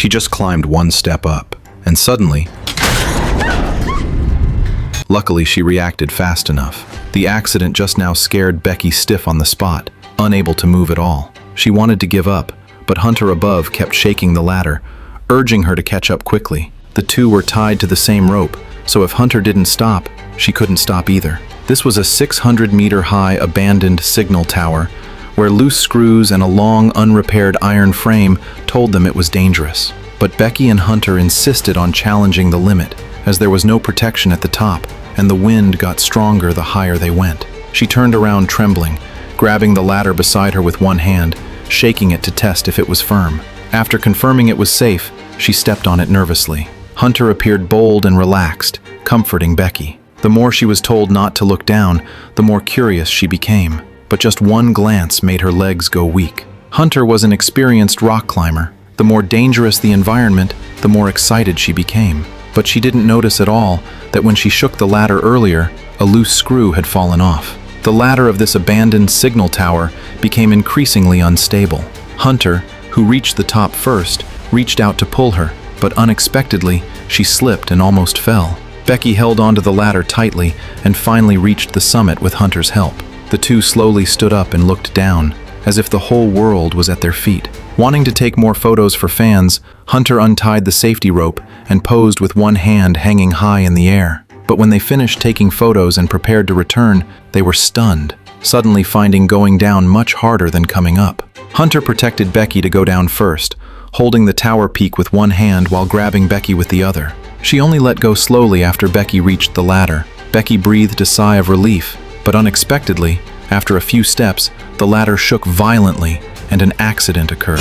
She just climbed one step up, and suddenly, luckily she reacted fast enough. The accident just now scared Becky stiff on the spot, unable to move at all. She wanted to give up, but Hunter above kept shaking the ladder, urging her to catch up quickly. The two were tied to the same rope, so if Hunter didn't stop, she couldn't stop either. This was a 600-meter-high abandoned signal tower, where loose screws and a long, unrepaired iron frame told them it was dangerous. But Becky and Hunter insisted on challenging the limit, as there was no protection at the top, and the wind got stronger the higher they went. She turned around trembling, grabbing the ladder beside her with one hand, shaking it to test if it was firm. After confirming it was safe, she stepped on it nervously. Hunter appeared bold and relaxed, comforting Becky. The more she was told not to look down, the more curious she became. But just one glance made her legs go weak. Hunter was an experienced rock climber. The more dangerous the environment, the more excited she became. But she didn't notice at all that when she shook the ladder earlier, a loose screw had fallen off. The ladder of this abandoned signal tower became increasingly unstable. Hunter, who reached the top first, reached out to pull her, but unexpectedly, she slipped and almost fell. Becky held onto the ladder tightly and finally reached the summit with Hunter's help. The two slowly stood up and looked down, as if the whole world was at their feet. Wanting to take more photos for fans, Hunter untied the safety rope and posed with one hand hanging high in the air. But when they finished taking photos and prepared to return, they were stunned, suddenly finding going down much harder than coming up. Hunter protected Becky to go down first, holding the tower peak with one hand while grabbing Becky with the other. She only let go slowly after Becky reached the ladder. Becky breathed a sigh of relief, but unexpectedly, after a few steps, the ladder shook violently and an accident occurred.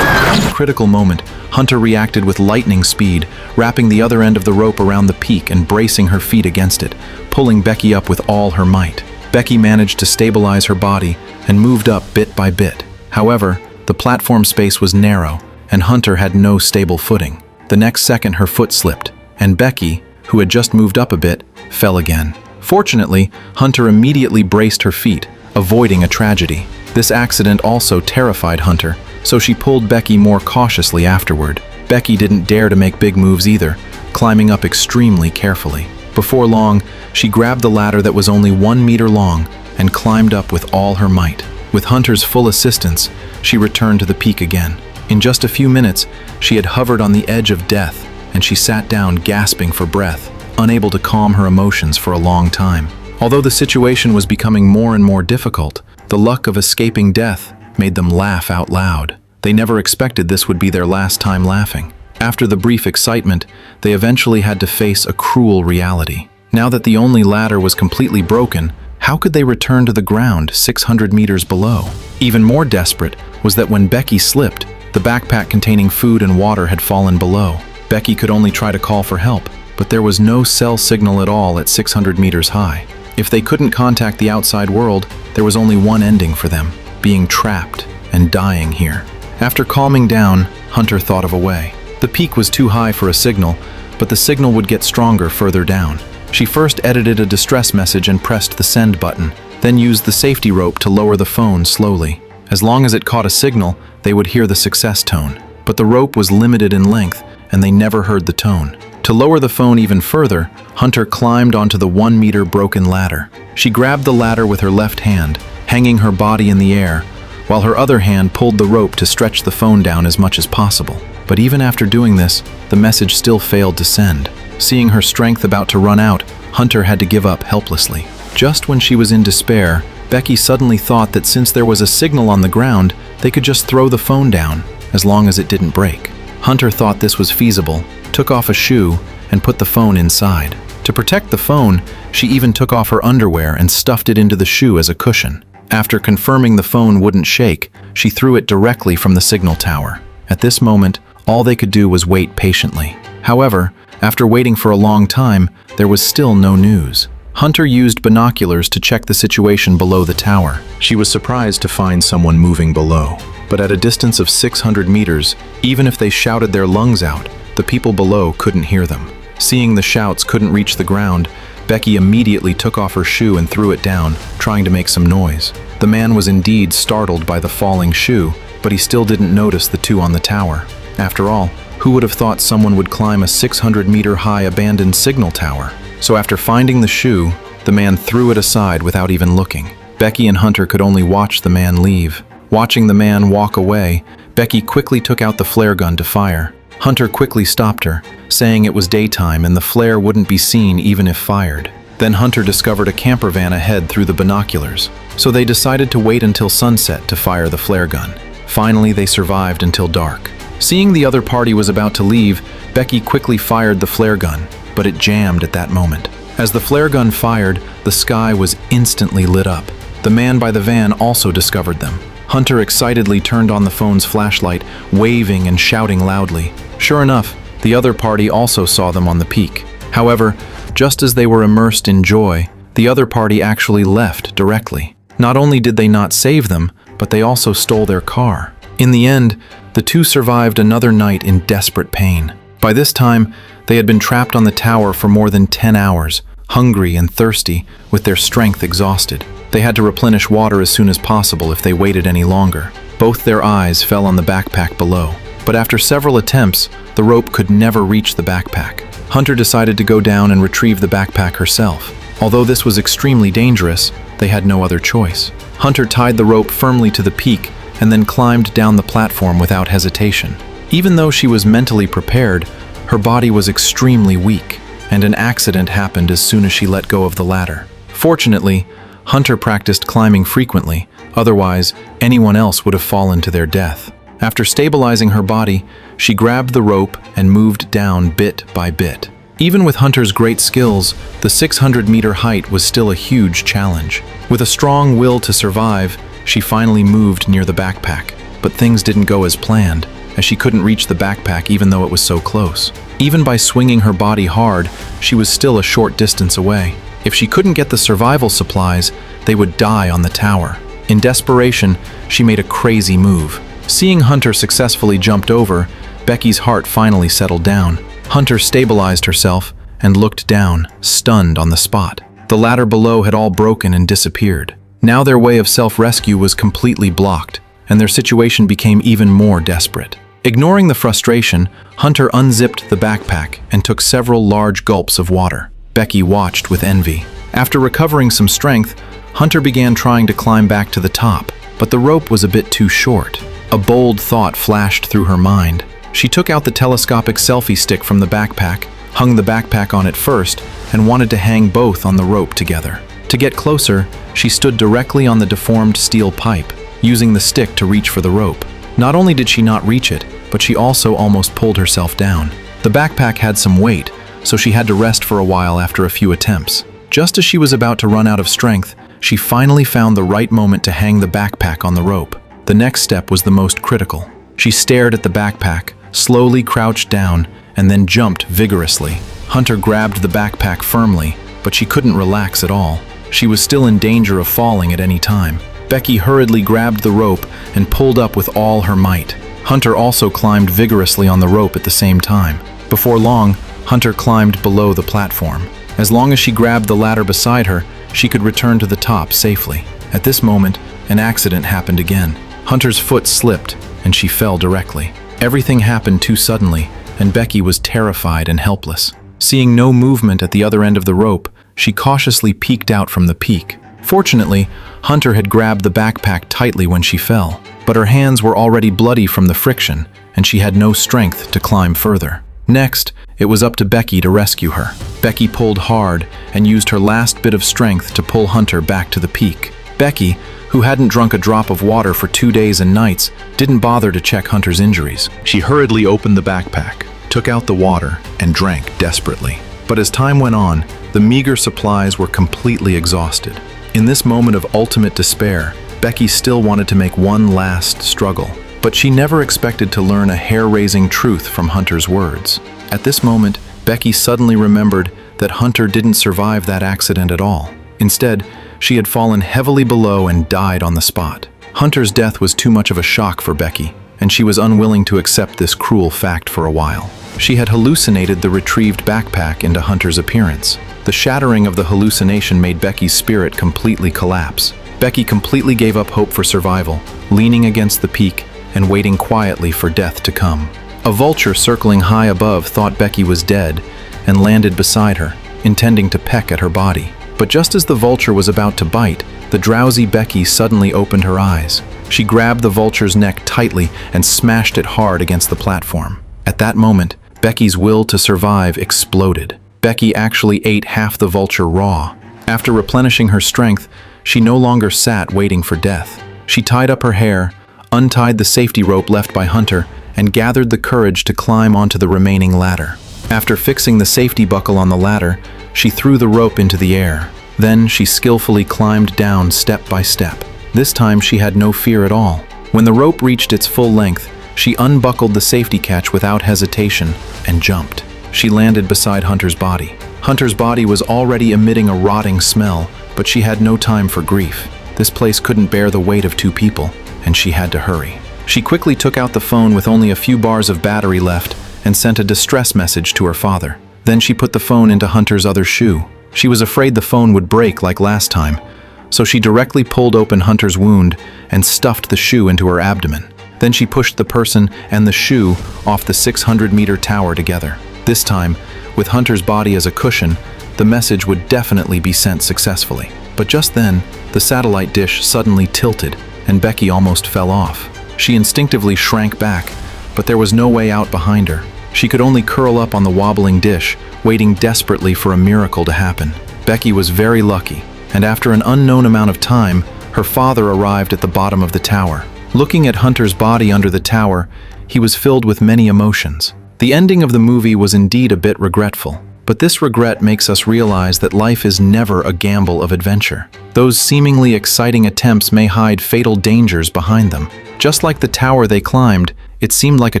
At the critical moment, Hunter reacted with lightning speed, wrapping the other end of the rope around the peak and bracing her feet against it, pulling Becky up with all her might. Becky managed to stabilize her body and moved up bit by bit. However, the platform space was narrow, and Hunter had no stable footing. The next second her foot slipped, and Becky, who had just moved up a bit, fell again. Fortunately, Hunter immediately braced her feet, avoiding a tragedy. This accident also terrified Hunter, so she pulled Becky more cautiously afterward. Becky didn't dare to make big moves either, climbing up extremely carefully. Before long, she grabbed the ladder that was only 1 meter long and climbed up with all her might. With Hunter's full assistance, she returned to the peak again. In just a few minutes, she had hovered on the edge of death, and she sat down gasping for breath, unable to calm her emotions for a long time. Although the situation was becoming more and more difficult, the luck of escaping death made them laugh out loud. They never expected this would be their last time laughing. After the brief excitement, they eventually had to face a cruel reality. Now that the only ladder was completely broken, how could they return to the ground 600 meters below? Even more desperate was that when Becky slipped, the backpack containing food and water had fallen below. Becky could only try to call for help, but there was no cell signal at all at 600 meters high. If they couldn't contact the outside world, there was only one ending for them: being trapped and dying here. After calming down, Hunter thought of a way. The peak was too high for a signal, but the signal would get stronger further down. She first edited a distress message and pressed the send button, then used the safety rope to lower the phone slowly. As long as it caught a signal, they would hear the success tone. But the rope was limited in length, and they never heard the tone. To lower the phone even further, Hunter climbed onto the 1 meter broken ladder. She grabbed the ladder with her left hand, hanging her body in the air, while her other hand pulled the rope to stretch the phone down as much as possible. But even after doing this, the message still failed to send. Seeing her strength about to run out, Hunter had to give up helplessly. Just when she was in despair, Becky suddenly thought that since there was a signal on the ground, they could just throw the phone down, as long as it didn't break. Hunter thought this was feasible, took off a shoe, and put the phone inside. To protect the phone, she even took off her underwear and stuffed it into the shoe as a cushion. After confirming the phone wouldn't shake, she threw it directly from the signal tower. At this moment, all they could do was wait patiently. However, after waiting for a long time, there was still no news. Hunter used binoculars to check the situation below the tower. She was surprised to find someone moving below. But at a distance of 600 meters, even if they shouted their lungs out, the people below couldn't hear them. Seeing the shouts couldn't reach the ground, Becky immediately took off her shoe and threw it down, trying to make some noise. The man was indeed startled by the falling shoe, but he still didn't notice the two on the tower. After all, who would have thought someone would climb a 600-meter-high abandoned signal tower? So after finding the shoe, the man threw it aside without even looking. Becky and Hunter could only watch the man leave. Watching the man walk away, Becky quickly took out the flare gun to fire. Hunter quickly stopped her, saying it was daytime and the flare wouldn't be seen even if fired. Then Hunter discovered a camper van ahead through the binoculars, so they decided to wait until sunset to fire the flare gun. Finally, they survived until dark. Seeing the other party was about to leave, Becky quickly fired the flare gun, but it jammed at that moment. As the flare gun fired, the sky was instantly lit up. The man by the van also discovered them. Hunter excitedly turned on the phone's flashlight, waving and shouting loudly. Sure enough, the other party also saw them on the peak. However, just as they were immersed in joy, the other party actually left directly. Not only did they not save them, but they also stole their car. In the end, the two survived another night in desperate pain. By this time, they had been trapped on the tower for more than 10 hours, hungry and thirsty, with their strength exhausted. They had to replenish water as soon as possible if they waited any longer. Both their eyes fell on the backpack below. But after several attempts, the rope could never reach the backpack. Hunter decided to go down and retrieve the backpack herself. Although this was extremely dangerous, they had no other choice. Hunter tied the rope firmly to the peak and then climbed down the platform without hesitation. Even though she was mentally prepared, her body was extremely weak, and an accident happened as soon as she let go of the ladder. Fortunately, Hunter practiced climbing frequently, otherwise anyone else would have fallen to their death. After stabilizing her body, she grabbed the rope and moved down bit by bit. Even with Hunter's great skills, the 600-meter height was still a huge challenge. With a strong will to survive, she finally moved near the backpack. But things didn't go as planned, as she couldn't reach the backpack even though it was so close. Even by swinging her body hard, she was still a short distance away. If she couldn't get the survival supplies, they would die on the tower. In desperation, she made a crazy move. Seeing Hunter successfully jumped over, Becky's heart finally settled down. Hunter stabilized herself and looked down, stunned on the spot. The ladder below had all broken and disappeared. Now their way of self-rescue was completely blocked, and their situation became even more desperate. Ignoring the frustration, Hunter unzipped the backpack and took several large gulps of water. Becky watched with envy. After recovering some strength, Hunter began trying to climb back to the top, but the rope was a bit too short. A bold thought flashed through her mind. She took out the telescopic selfie stick from the backpack, hung the backpack on it first, and wanted to hang both on the rope together. To get closer, she stood directly on the deformed steel pipe, using the stick to reach for the rope. Not only did she not reach it, but she also almost pulled herself down. The backpack had some weight, so she had to rest for a while after a few attempts. Just as she was about to run out of strength, she finally found the right moment to hang the backpack on the rope. The next step was the most critical. She stared at the backpack, slowly crouched down, and then jumped vigorously. Hunter grabbed the backpack firmly, but she couldn't relax at all. She was still in danger of falling at any time. Becky hurriedly grabbed the rope and pulled up with all her might. Hunter also climbed vigorously on the rope at the same time. Before long, Hunter climbed below the platform. As long as she grabbed the ladder beside her, she could return to the top safely. At this moment, an accident happened again. Hunter's foot slipped, and she fell directly. Everything happened too suddenly, and Becky was terrified and helpless. Seeing no movement at the other end of the rope, she cautiously peeked out from the peak. Fortunately, Hunter had grabbed the backpack tightly when she fell, but her hands were already bloody from the friction, and she had no strength to climb further. Next, it was up to Becky to rescue her. Becky pulled hard and used her last bit of strength to pull Hunter back to the peak. Becky, who hadn't drunk a drop of water for 2 days and nights, didn't bother to check Hunter's injuries. She hurriedly opened the backpack, took out the water, and drank desperately. But as time went on, the meager supplies were completely exhausted. In this moment of ultimate despair, Becky still wanted to make one last struggle. But she never expected to learn a hair-raising truth from Hunter's words. At this moment, Becky suddenly remembered that Hunter didn't survive that accident at all. Instead, she had fallen heavily below and died on the spot. Hunter's death was too much of a shock for Becky, and she was unwilling to accept this cruel fact for a while. She had hallucinated the retrieved backpack into Hunter's appearance. The shattering of the hallucination made Becky's spirit completely collapse. Becky completely gave up hope for survival, leaning against the peak and waiting quietly for death to come. A vulture circling high above thought Becky was dead and landed beside her, intending to peck at her body. But just as the vulture was about to bite, the drowsy Becky suddenly opened her eyes. She grabbed the vulture's neck tightly and smashed it hard against the platform. At that moment, Becky's will to survive exploded. Becky actually ate half the vulture raw. After replenishing her strength, she no longer sat waiting for death. She tied up her hair, untied the safety rope left by Hunter, and gathered the courage to climb onto the remaining ladder. After fixing the safety buckle on the ladder, she threw the rope into the air. Then she skillfully climbed down step by step. This time she had no fear at all. When the rope reached its full length, she unbuckled the safety catch without hesitation and jumped. She landed beside Hunter's body. Hunter's body was already emitting a rotting smell, but she had no time for grief. This place couldn't bear the weight of two people, and she had to hurry. She quickly took out the phone with only a few bars of battery left and sent a distress message to her father. Then she put the phone into Hunter's other shoe. She was afraid the phone would break like last time, so she directly pulled open Hunter's wound and stuffed the shoe into her abdomen. Then she pushed the person and the shoe off the 600-meter tower together. This time, with Hunter's body as a cushion, the message would definitely be sent successfully. But just then, the satellite dish suddenly tilted, and Becky almost fell off. She instinctively shrank back, but there was no way out behind her. She could only curl up on the wobbling dish, waiting desperately for a miracle to happen. Becky was very lucky, and after an unknown amount of time, her father arrived at the bottom of the tower. Looking at Hunter's body under the tower, he was filled with many emotions. The ending of the movie was indeed a bit regretful, but this regret makes us realize that life is never a gamble of adventure. Those seemingly exciting attempts may hide fatal dangers behind them. Just like the tower they climbed, it seemed like a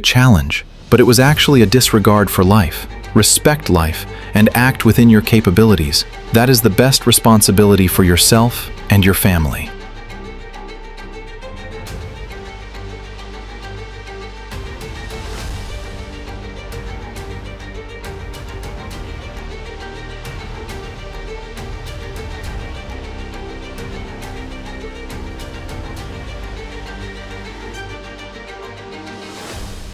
challenge, but it was actually a disregard for life. Respect life and act within your capabilities. That is the best responsibility for yourself and your family.